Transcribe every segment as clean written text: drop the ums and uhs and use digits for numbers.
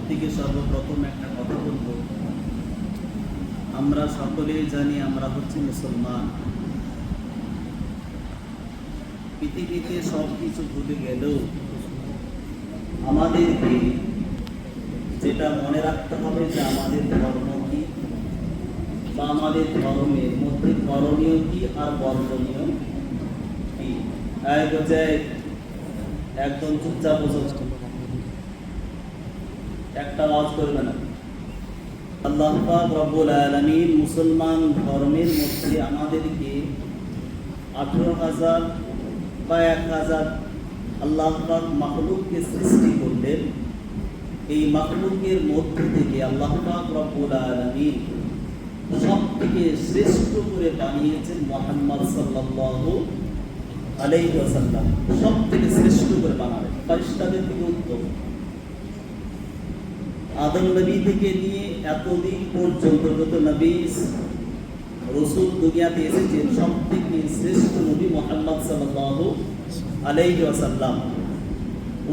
থেকে সর্বপ্রথম একটা কথা বলবো, আমরা সকলেই জানি আমরা হচ্ছি মুসলমান। পৃথিবীতে সব কিছু ভুলে গেলেও আমাদেরকে যেটা মনে রাখতে হবে যে আমাদের ধর্ম কি, বা আমাদের ধর্মের মধ্যে করণীয় কি আর বর্জনীয় কি। একদম চুপচাপ একটা আওয়াজ করবে না। আল্লাহ পাক রব্বুল আলামিন মুসলমান ধর্মের মধ্যে আমাদেরকে 18,000 বা 1,000 আল্লাহ পাক মাখলুককে সৃষ্টি করলেন। এই মাখলুকের মধ্যে থেকে আল্লাহ পাক রব্বুল আলামিন সবথেকে শ্রেষ্ঠ করে বানিয়েছেন মুহাম্মদ সাল্লাল্লাহু আলাইহি ওয়াসাল্লাম। সবথেকে শ্রেষ্ঠ করে বানালেন, ফেরেশতাদের থেকে উত্তম। আদম নবী থেকে নিয়ে এতদিন পর্যন্ত যত নবী রাসূল দুনিয়াতে এসেছেন, সবথেকে শ্রেষ্ঠ নবী মুহাম্মদ সাল্লাল্লাহু আলাইহি ওয়াসাল্লাম।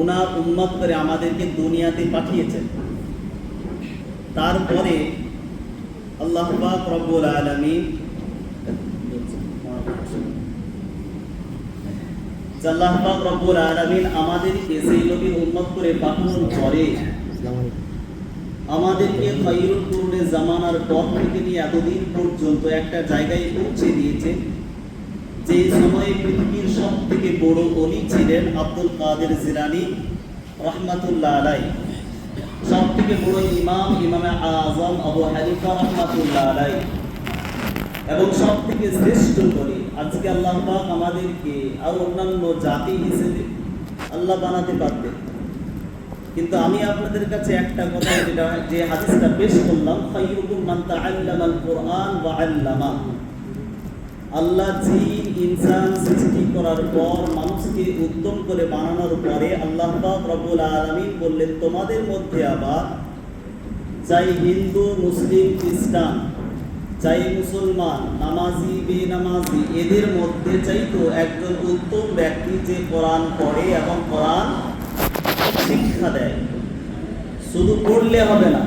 ওনার উম্মত করে আমাদেরকে দুনিয়াতে পাঠিয়েছেন। তারপরে আল্লাহ পাক রব্বুল আলামিন আমাদেরকে সেই নবীর উম্মত করে পাঠানোর পরে আমাদেরকে খায়রুল কুরুনে জামানার পর থেকে নিয়ে এতদিন পর্যন্ত একটা জায়গায় পৌঁছে দিয়েছেন, যে সময়ে পৃথিবীর সব থেকে বড় ওলি ছিলেন আব্দুল কাদের জিলানী রাহমাতুল্লাহ আলাইহি, সব থেকে বড় ইমামে আযম আবু হানিফা রাহমাতুল্লাহ আলাইহি, এবং সব থেকে শ্রেষ্ঠ ওলি। আজকে আল্লাহ পাক আমাদেরকে আর অন্যান্য জাতি হিসেবে আল্লাহ বানাতে পারতেন, কিন্তু আমি আপনাদের কাছে একটা কথা, যেটা যে হাদিসটা পেশ করলাম, খায়রুকুম মান তাআল্লামাল কুরআন ওয়া আল্লামা। আল্লাহ জিন ইনসান সৃষ্টি করার পর মানুষকে উত্তম করে বানানোর পরে আল্লাহ পাক রব্বুল আলামিন বললেন, তোমাদের মধ্যে আবার চাই হিন্দু, মুসলিম, খ্রিস্টান, চাই মুসলমান, নামাজি, বেনামাজি, এদের মধ্যে চাইতো একজন উত্তম ব্যক্তি যে কোরআন পড়ে এবং কোরআন শিক্ষা দেয়। শুধু পড়লে হবে না,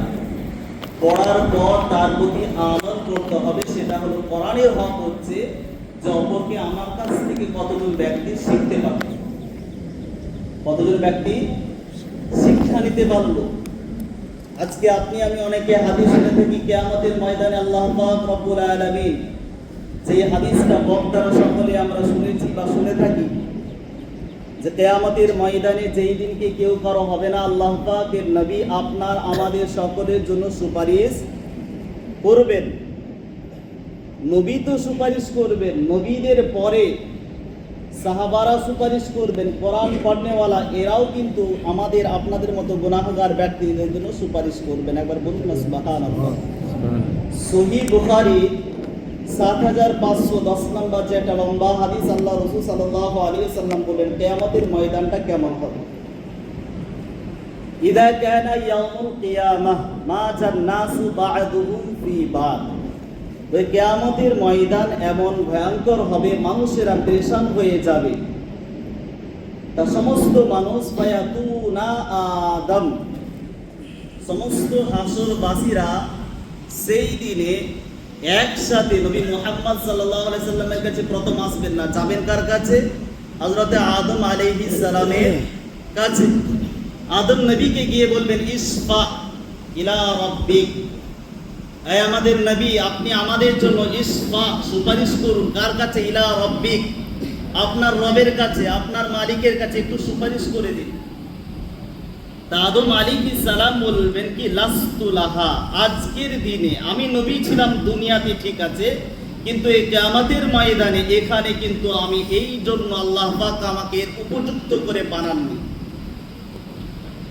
পড়ার পর তার প্রতি আমল করতে হবে। সেটা হলো কোরআনের হক হচ্ছে যে অপরকে আমার কাছ থেকে কতজন ব্যক্তি শিখতে পারবে, কতজন ব্যক্তি শিক্ষা নিতে পারলো। আজকে আপনি আমি অনেকে হাদিস শুনে থাকি, কিয়ামতের ময়দানে আল্লাহ পাক রব্বুল আলামিন, যে হাদিসটা বক্তারা সকলে আমরা শুনেছি বা শুনে থাকি, যে কিয়ামতের ময়দানে যেই দিনকে কেউ কারো হবে না, আল্লাহ পাকের নবী আপনার আমাদের সকলের জন্য সুপারিশ করবেন। নবী তো সুপারিশ করবেন, নবীদের পরে সাহাবারা সুপারিশ করবেন, কোরআন পড়নেওয়ালা এরাও কিন্তু আমাদের আপনাদের মতো গুনাহগার ব্যক্তিদের জন্য সুপারিশ করবেন। একবার বলুন না সুবহানাল্লাহ। সহিহ বুখারী ৭৫১০ নম্বর যে একটা লম্বা হাদিস, আল্লাহ রাসূল সাল্লাল্লাহু আলাইহি ওয়াসাল্লাম বলেন, কিয়ামতের ময়দানটা কেমন হবে। ইযা কানা ইয়াউমুল কিয়ামাহ মা জান্নাসু বা'দুহুম ফি বা'দ। ওই কিয়ামতের ময়দান এমন ভয়ঙ্কর হবে, মানুষেরা পেরেশান হয়ে যাবে। তা সমস্ত মানুষ ফায়াতুনা আদম, সমস্ত হাসরবাসীরা সেই দিনে একসাথে নবী মুহাম্মদ সাল্লাল্লাহু আলাইহি সাল্লামের কাছে প্রথম আসবেন না, যাবেন কার কাছে? হযরতে আদম আলাইহিস সালামের কাছে। আদম নবীকে গিয়ে বলবেন, ইসফা ইলা রাব্বিক, হে আমাদের নবী, আপনি আমাদের জন্য ইসফা সুপারিশ করুন। কার কাছে? ইলা রাব্বিক, আপনার রবের কাছে, আপনার মালিকের কাছে একটু সুপারিশ করে দিন। তা আদম আলাইহিস সালাম বলবেন কি, লাস্তু লাহা, আজকের দিনে আমি নবী ছিলাম দুনিয়াতে ঠিক আছে, কিন্তু এই কিয়ামতের ময়দানে এখানে কিন্তু আমি এই জন্য আল্লাহ পাক আমাকে উপযুক্ত করে বানাননি।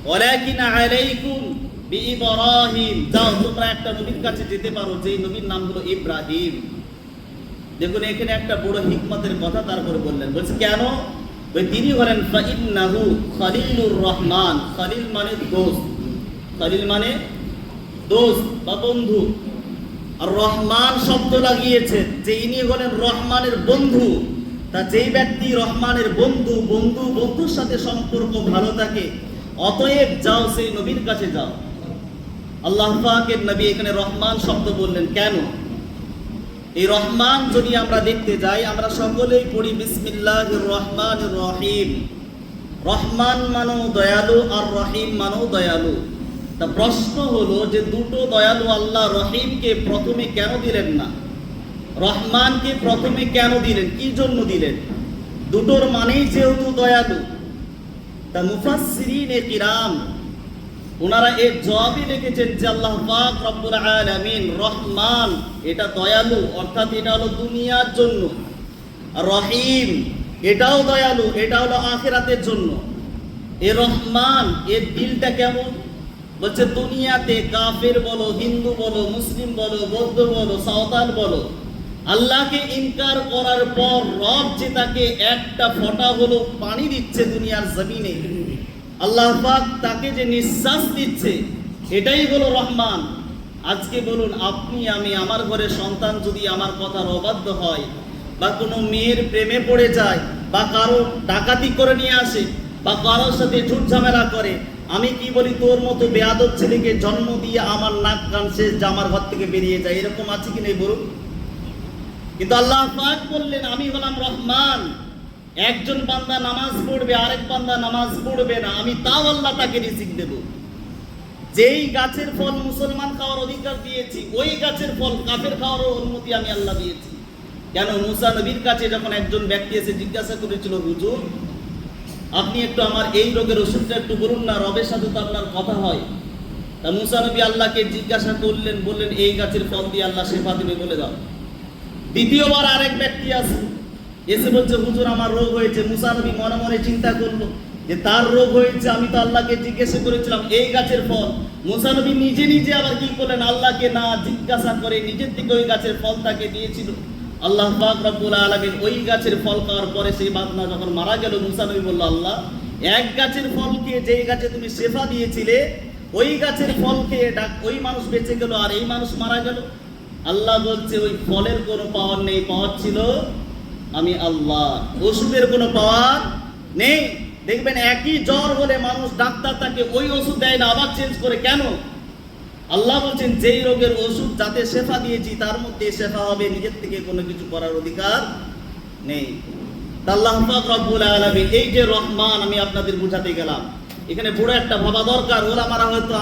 ওয়ালাকিন আলাইকুম বিইব্রাহিম, যাও তোমরা একটা নবীর কাছে যেতে পারো, যেই নবীর নাম হলো ইব্রাহিম। দেখুন এখানে একটা বড় হিকমতের কথা তারপরে বললেন, বলছে কেন? তিনি হলেন ফাইন্নাহু খলিলুর রহমান। খলিল মানে দোস্ত, খলিল মানে দোস্ত বা বন্ধু। আর রহমান শব্দ লাগিয়েছেন যে ইনি হলেন রহমানের বন্ধু। তা যেই ব্যক্তি রহমানের বন্ধু, বন্ধুর সাথে সম্পর্ক ভালো থাকে, অতএব যাও সেই নবীর কাছে যাও। আল্লাহ পাকের নবী এখানে রহমান শব্দ বললেন কেন? এই রহমান যদি আমরা দেখতে যাই, আমরা সকলেই পড়ি বিসমিল্লাহির রহমানির রহিম। রহমান মানো দয়ালু আর রহিম মানো দয়ালু। তা প্রশ্ন হলো যে দুটো দয়ালু আল্লাহ রহিমকে প্রথমে কেন দিলেন না, রহমানকে প্রথমে কেন দিলেন, কি জন্য দিলেন? দুটোর মানেই যেহেতু দয়ালু। তা মুফাসসিরিনে কিরাম ওনারা এর জবাবে লিখেছেন যে আল্লাহ পাক রব্বুল আলামিন রহমান এটা দয়ালু, অর্থাৎ এটা হলো দুনিয়ার জন্য, আর রহিম এটাও দয়ালু, এটা হলো আখিরাতের জন্য। এ রহমান এর দিলটা কেমন? বলছে দুনিয়াতে কাফের বলো, হিন্দু বলো, মুসলিম বলো, বৌদ্ধ বলো, সাঁওতাল বলো, আল্লাহকে ইনকার করার পর রব যে তাকে একটা ফোঁটা হলো পানি দিচ্ছে দুনিয়ার জমিনে, আল্লাহ পাক তাকে যে নিঃশ্বাস দিচ্ছে, এটাই হলো রহমান। আজকে বলুন আপনি আমি, আমার ঘরে সন্তান যদি আমার কথার অবাধ্য হয়, বা কোনো মেয়ের প্রেমে পড়ে যায়, বা কারো ডাকাতি করে নিয়ে আসে, বা কারোর সাথে ঝুট ঝামেলা করে, আমি কি বলি তোর মতো বেয়াদব ছেলেকে জন্ম দিয়ে আমার নাক কান শেষ, যে আমার ঘর থেকে বেরিয়ে যায়, এরকম আছে কি নেই বলুন? কিন্তু আল্লাহ পাক বললেন আমি হলাম রহমান। একজন বান্দা নামাজ পড়বে, আরেক বান্দা নামাজ পড়বে না, আমি তাও আল্লাহ তাকে রিজিক দেব। যেই গাছের ফল মুসলমান খাওয়ার অধিকার দিয়েছি, ওই গাছের ফল কাফের খাওয়ার অনুমতি আমি আল্লাহ দিয়েছি। কেন? মুসা নবীর কাছে যখন একজন ব্যক্তি এসে জিজ্ঞাসা করেছিল, হুজুর আপনি একটু আমার এই রোগের ওষুধটা একটু বলুন না, রবের সাথে তো আপনার কথা হয়। তা মুসা নবী আল্লাহকে জিজ্ঞাসা করলেন, বললেন এই গাছের ফল দিয়ে আল্লাহ শেফা দিবে, বলে দাও। দ্বিতীয়বার আরেক ব্যক্তি আসে, এসে বলছে হুজুর আমার রোগ হয়েছে। মুসা নবী মনে মনে চিন্তা করলো যে তার রোগ হয়েছে, আমি তো আল্লাহকে জিজ্ঞাসা করেছিলাম এই গাছের ফল। মুসা নবী নিজে নিজে আবার কি করলেন, আল্লাহকে না জিজ্ঞাসা করে নিজের থেকে ওই গাছের ফল তাকে দিয়েছিল। আল্লাহ পাক রব্বুল আলামিন ওই গাছের ফল খাওয়ার পরে সেই বান্দা যখন মারা গেল, মুসা নবী বলল, আল্লাহ এক গাছের ফল খেয়ে, যেই গাছে তুমি শেফা দিয়েছিলে, ওই গাছের ফল খেয়ে ওই মানুষ বেঁচে গেল আর এই মানুষ মারা গেল। আল্লাহ বলছে ওই ফলের কোনো পাওয়ার নেই, পাওয়ার ছিল আমি আল্লাহ। ওষুধের কোনো পাওয়ার নেই। দেখবেন একই জ্বর হলে মানুষ, ডাক্তার তাকে ওই ওষুধ দেয় না, আবার চেঞ্জ করে। কেন? আল্লাহ বলছেন যেই রোগের ওষুধ যাতে শেফা দিয়েছি তার মধ্যে শেফা হবে, নিজের থেকে কোনো কিছু করার অধিকার নেই। আল্লাহ পাক রব্বুল আলামিন এই যে রহমান, আমি আপনাদের বুঝাতে গেলাম, এখানে বড় একটা ভাবা দরকার।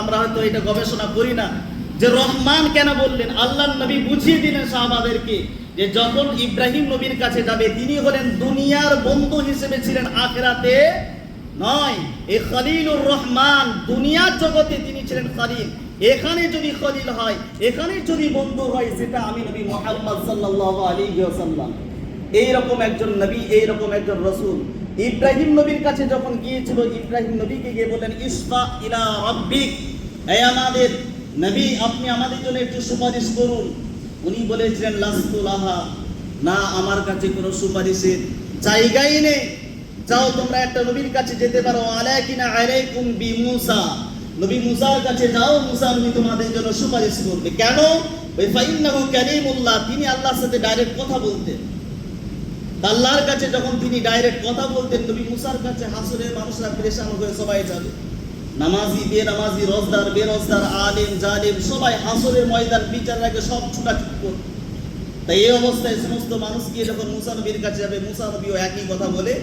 আমরা হয়তো এটা গবেষণা করি না যে রহমান কেন বললেন। আল্লাহর নবী বুঝিয়ে দিলেন সাহাবাদেরকে যে যখন ইব্রাহিম নবীর কাছে যাবে, তিনি হলেন দুনিয়ার বন্ধু হিসেবে ছিলেন, আখিরাতে নয়। এই খলিলুর রহমান দুনিয়ার জগতে তিনি ছিলেন খলিল। এখানে যদি খলিল হয়, এখানে যদি বন্ধু হয়, সেটা আমি নবী মুহাম্মদ সাল্লাল্লাহু আলাইহি ওয়াসাল্লাম। এইরকম একজন নবী, এইরকম একজন রাসূল ইব্রাহিম নবীর কাছে যখন গিয়েছিল, ইব্রাহিম নবীকে গিয়ে বললেন ইসফা ইলা রাব্বিক, হে আমাদের নবী আপনি আমাদের জন্য একটু সুপারিশ করুন। উনি বলেছিলেন লাস্তু লাহা, না আমার কাছে কোনো সুপারিশের জায়গাই নেই। যাও তোমরা একটা নবীর কাছে যেতে পারো, আলাইকিনা আলাইকুম বিমুসা, নবী মুসার কাছে যাও, মুসা নবী তোমাদের জন্য সুপারিশ করবে। কেন? ফাইন্নাহু কালিমুল্লাহ, তিনি আল্লাহর সাথে ডাইরেক্ট কথা বলতেন। আল্লাহর কাছে যখন তিনি ডাইরেক্ট কথা বলতেন, নবী মুসার কাছে হাসরের মানুষরা পরেশান হয়ে সবাই যাবে, নামাজি বেনামাজি, রোজদার বেরোজদার, আলেম জালেম, সবাই হাসরের ময়দান বিচার রাখে, সব ছুটাছুটি করবে। তাই এই অবস্থায় সমস্ত মানুষ গিয়ে যখন মুসা নবীর কাছে যাবে, মুসা নবীও একই কথা বলে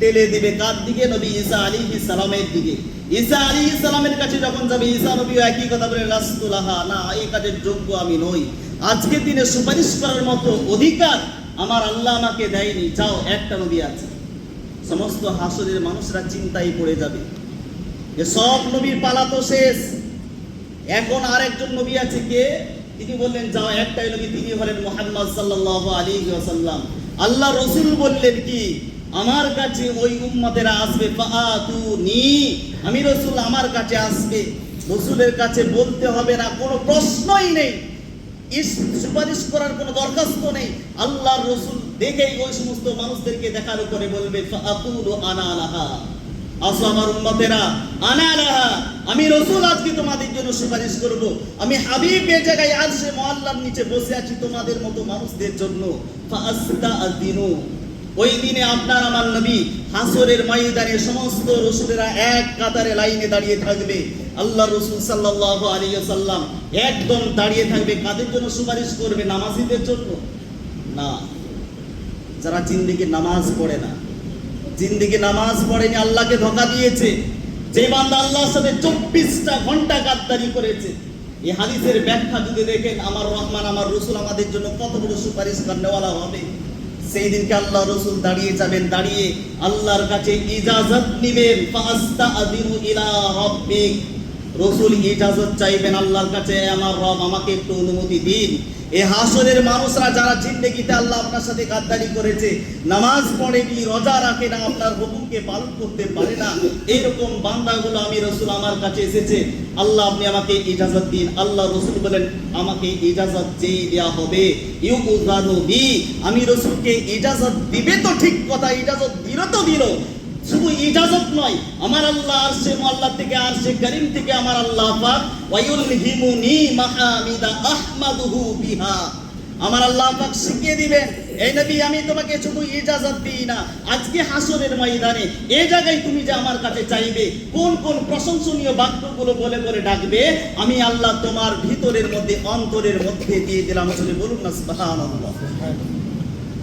টেলে দিবে কার দিকে? নবী ঈসা আলাইহিস সালামের দিকে। ঈসা আলাইহিস সালামের কাছে যখন যাবে, ঈসা নবীও একই কথা বলে লাস্তু লাহা, না এই কাজের যোগ্য আমি নই, আজকে দিনে সুপারিশ করার মতো অধিকার আমার আল্লাহ আমাকে দেয়নি। যাও একটা নবী আছে। সমস্ত হাসরের মানুষরা চিন্তায় পড়ে যাবে যে সব নবীর পালা তো শেষ, এখন আরেকজন নবী আছে। কে? তিনি বললেন যাও একটাই নবী, তিনি হলেন মুহাম্মদ সাল্লাল্লাহু আলাইহি ওয়াসাল্লাম। আল্লাহ রাসূল বললেন কি, আমার কাছে ওই উম্মতেরা আসবে, ফাআতুনি, আমি রাসূল আমার কাছে আসবে। রাসূলের কাছে বলতে হবে না, কোনো প্রশ্নই নেই, সুপারিশ করার কোনো দরখাস্ত নেই। আল্লাহর রাসূল দেখেই ওই সমস্ত মানুষদেরকে দেখার উপরে বলবে ফাআকুলু আনা লাহা, আসো আমার উম্মতেরা, আনা লাহা, আমি রাসূল আজকে তোমাদের জন্য সুপারিশ করব। আমি হাবিব এই জায়গায় আরশে মুআল্লার নিচে বসে আছি তোমাদের মতো মানুষদের জন্য। ফাআস্তাআযিনু, ওই দিনে আপনার আমার নবী হাসরের ময়দানে সমস্ত রাসূলেরা এক কাতারে লাইনে দাঁড়িয়ে থাকবে। আল্লাহ রাসূল সাল্লাল্লাহু আলাইহি ওয়াসাল্লাম একদম দাঁড়িয়ে থাকবে। কাদের জন্য সুপারিশ করবে? নামাজীদের জন্য না, যারা জিন্দেগি নামাজ পড়ে না, জিন্দেগি নামাজ পড়েনি, আল্লাহকে ধোঁকা দিয়েছে, যে বান্দা আল্লাহর সাথে 24টা ঘন্টা গাদ্দারি করেছে। এই হাদিসের ব্যাখ্যা যদি দেখেন, আমার রহমান আমার রাসূল আমাদের জন্য কত বড় সুপারিশ করনেওয়ালা হবে। সেই দিনকে আল্লাহ রাসূল দাঁড়িয়ে যাবেন, দাঁড়িয়ে আল্লাহর কাছে ইজাজত নেবেন। ফাস্তাআযিনু ইলা রাব্বিক, রাসূল ইজাজত চাইবেন আল্লাহর কাছে, আমার রব আমাকে একটু অনুমতি দিন। এই হাসরের মানুষরা যারা জিন্দেগিতে আল্লাহ আপনার সাথে গাদ্দারি করেছে, নামাজ পড়েনি, রোজা রাখে না, আপনার হুকুমকে পালন করতে পারে না, এইরকম বান্দাগুলো আমি রাসূল আমার কাছে এসেছে, আল্লাহ আপনি আমাকে ইজাজত দিন। আল্লাহ রাসূল বলেন আমাকে ইজাজত যেই দেয়া হবে, ইউযানু বি, আমি রাসূলকে ইজাজত দিবে তো ঠিক কথা, ইজাজত দিল তো দিল। শুধু ইজাজত নয়, আমার আল্লাহ আরশে মুআল্লা থেকে, আরশে কারীম থেকে আমার আল্লাহ পাক ওয়ায়ুলহিমুনি মাহামিদা আহমাদুহু বিহা, আমার আল্লাহ পাক শিখিয়ে দিবেন, এই নবী আমি তোমাকে শুধু ইজাজত দিই না, আজকে হাসরের ময়দানে এই জায়গায় তুমি যে আমার কাছে চাইবে, কোন কোন প্রশংসনীয় বাক্যগুলো বলে বলে ডাকবে, আমি আল্লাহ তোমার ভিতরের মধ্যে, অন্তরের মধ্যে দিয়ে দিলাম। আসলে বলুন না সুবহানাল্লাহ।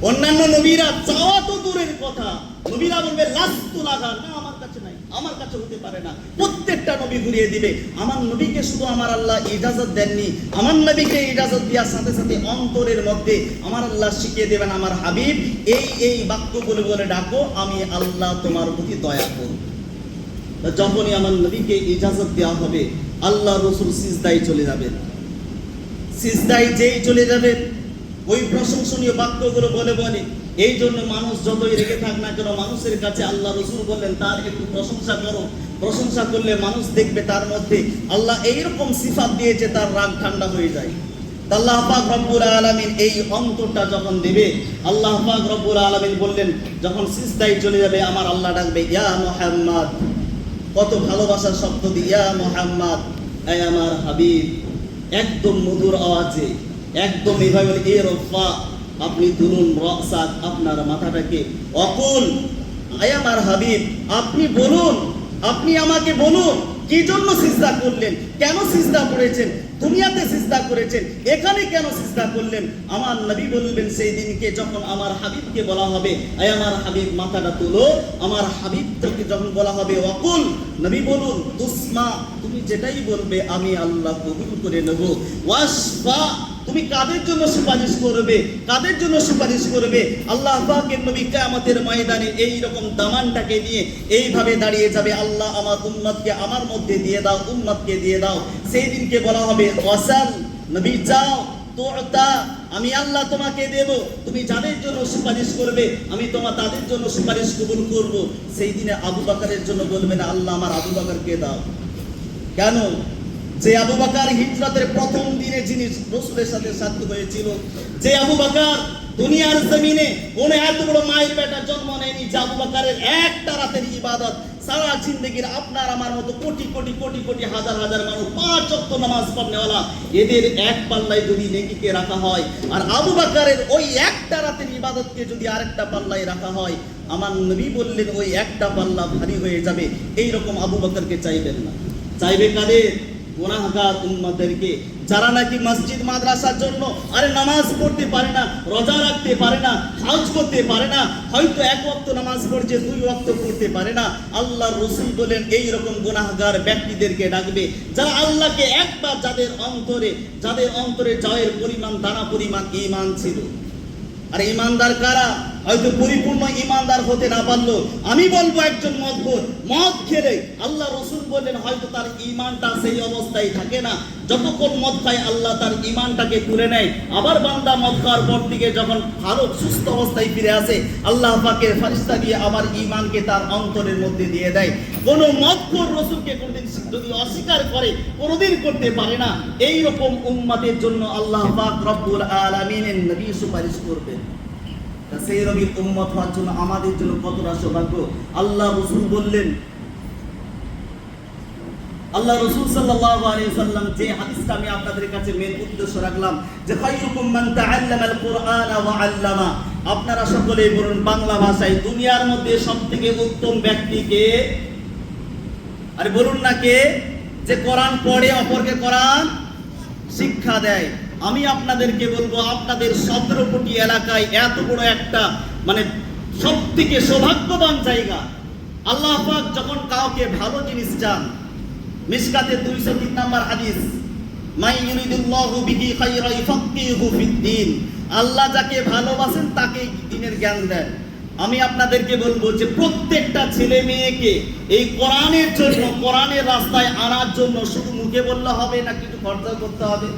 অন্যান্য নবীরা চাওয়া তো দূরের কথা, নবীরা বলবে লাস্তু লাগা, না আমার কাছে নাই, আমার কাছে হতে পারে না। প্রত্যেকটা নবী ঘুরিয়ে দিবে। আমার নবীকে শুধু আমার আল্লাহ ইজাজত দেননি, আমার নবীকে ইজাজত দেওয়ার সাথে সাথে অন্তরের মধ্যে আমার আল্লাহ শিখিয়ে দেবেন, আমার হাবিব এই এই বাক্যগুলো বলে ডাকো, আমি আল্লাহ তোমার প্রতি দয়া করব। যখনই আমার নবীকে ইজাজত দেওয়া হবে, আল্লাহ রাসূল সিজদায় চলে যাবেন। সিজদায় যেই চলে যাবেন, ওই প্রশংসনীয় বাক্যগুলো বলে বলে, এই জন্য মানুষ যতই রেগে থাক না কেন, মানুষের কাছে আল্লাহ রাসূল বললেন তার একটু প্রশংসা করো। প্রশংসা করলে মানুষ দেখবে তার মধ্যে আল্লাহ এইরকম সিফাত দিয়েছে, তার রাগ ঠান্ডা হয়ে যায়। আল্লাহ পাক রব্বুল আলামিন এই অন্তরটা যখন দেবে, আল্লাহ পাক রব্বুল আলামিন বললেন যখন সিজদায় চলে যাবে, আমার আল্লাহ ডাকবে ইয়া মুহাম্মদ, কত ভালোবাসার শব্দ দিয়ে ইয়া মুহাম্মদ, এই আমার হাবিব, একদম মধুর আওয়াজে, একদম এইভাবে এ রফা, আপনি তুলুন রাসাক, আপনার মাথাটাকে, অকুল আয় আমার হাবিব, আপনি বলুন, আপনি আমাকে বলুন কি জন্য সিজদা করলেন, কেন সিজদা করেছেন, দুনিয়াতে সিজদা করেছেন, এখানে কেন সিজদা করলেন। আমার নবী বলবেন সেই দিনকে যখন আমার হাবিবকে বলা হবে আয় আমার হাবিব মাথাটা তুলো, আমার হাবিবকে যখন বলা হবে অকুল, নবী বলুন তুসমা, তুমি যেটাই বলবে আমি আল্লাহ কবুল করে নেব। ওয়াসফা, তুমি কাদের জন্য সুপারিশ করবে, কাদের জন্য সুপারিশ করবে। আল্লাহ পাকের নবী কিয়ামতের ময়দানে এই রকম দামানটাকে নিয়ে এইভাবে দাঁড়িয়ে যাবে, আল্লাহ আমার উম্মতকে আমার মধ্যে দিয়ে দাও, উম্মতকে দিয়ে দাও। সেই দিনকে বলা হবে ওয়াসাল, নবী চাও তুতা, আমি আল্লাহ তোমাকে দেব, তুমি যাদের জন্য সুপারিশ করবে আমি তাদের জন্য সুপারিশ কবুল করব। সেই দিনে আবু বকরের জন্য বলবে না আল্লাহ আমার আবু বকরকে দাও। কেন? যে আবু বকর হিজরতের প্রথম দিনে যিনি রাসূলের সাথে সাথী হয়েছিল, যে আবু বকর দুনিয়ার জমিনে কোন এত বড় মায়ের বেটা জন্ম নেয়নি, যে আবু বকরের একটা রাতের ইবাদত সারা জিন্দেগির আপনার আমার মতো কোটি কোটি কোটি কোটি হাজার হাজার মানুষ 5 ওয়াক্ত নামাজ পড়নেওয়ালা, এদের এক পাল্লায় যদি নেকিকে রাখা হয়, আর আবু বকরের ওই একটা রাতের ইবাদতকে যদি আরেকটা পাল্লায় রাখা হয়, আমার নবী বললেন ওই একটা পাল্লা ভারী হয়ে যাবে। এই রকম আবু বকরকে চাইবেন না, চাইবে কাদের? গুনাহগার উম্মতদেরকে, যারা নাকি মসজিদ মাদ্রাসার জন্য আরে নামাজ পড়তে পারে না, রোজা রাখতে পারে না, হজ করতে পারে না, হয়তো এক ওয়াক্ত নামাজ পড়ছে 2 ওয়াক্ত পড়তে পারে না। আল্লাহর রাসূল বলেন এই রকম গুনাহগার ব্যক্তিদেরকে ডাকবে, যারা আল্লাহকে একবার, যাদের অন্তরে জয়ের পরিমাণ দানা পরিমাণ ঈমান ছিল। আর ঈমানদার কারা? হয়তো পরিপূর্ণ ঈমানদার হতে না পারলো, আমি বলবো একজন মদখোর, মদ খেলে আল্লাহ রাসূল বলেন হয়তো তার ঈমানটা সেই অবস্থায় থাকে না, যতক্ষণ মদ খায় আল্লাহ তার ঈমানটাকে তুলে নেয়। আবার বান্দা মদ খাওয়ার পর থেকে যখন ভালো সুস্থ অবস্থায় ফিরে আসে, আল্লাহ পাকের ফেরেশতা দিয়ে আবার ঈমানকে তার অন্তরের মধ্যে দিয়ে দেয়। কোন মদখোর রাসূলকে কোনদিন যদি অস্বীকার করে, কোনদিন করতে পারে না। এই রকম উম্মতের জন্য আল্লাহ পাক রব্বুল আলামিনের নবী সুপারিশ করবেন। সেই নবীর উম্মত হওয়ার জন্য আমাদের জন্য কতটা সৌভাগ্য। আল্লাহ রাসূল বললেন, আল্লাহ রাসূল সাল্লাল্লাহু আলাইহি ওয়াসাল্লাম যে হাদিসটা আমি আপনাদের কাছে মেন উদ্দেশ্য রাখলাম, যে খায়রুকুম মান তাআল্লামাল কুরআনা ওয়া আল্লামা, আপনারা সকলেই বলুন বাংলা ভাষায়, দুনিয়ার মধ্যে সবথেকে উত্তম ব্যক্তিকে? আরে বলুন না কে? যে কোরআন পড়ে অপরকে কোরআন শিক্ষা দেয়। আমি আপনাদেরকে বলবো, আপনাদের 17 কোটি এলাকায় এত বড় একটা মানে সবথেকে সৌভাগ্যবান জায়গা। আল্লাহ পাক যখন কাউকে ভালো জিনিস চান, মিশকাতে 203 নম্বর হাদিস, মাই ইউরিদুল্লাহু বিহি খায়রা ইফাক্কিহু ফিদ্দিন, আল্লাহ যাকে ভালোবাসেন তাকে দ্বীনের জ্ঞান দেন। আমি আপনাদেরকে বলবো যে প্রত্যেকটা ছেলে মেয়েকে এই কোরআনের জন্য, কোরআনের রাস্তায় আনার জন্য শুধু মুখে বললে হবে না, কিছু খরচা করতে হবে।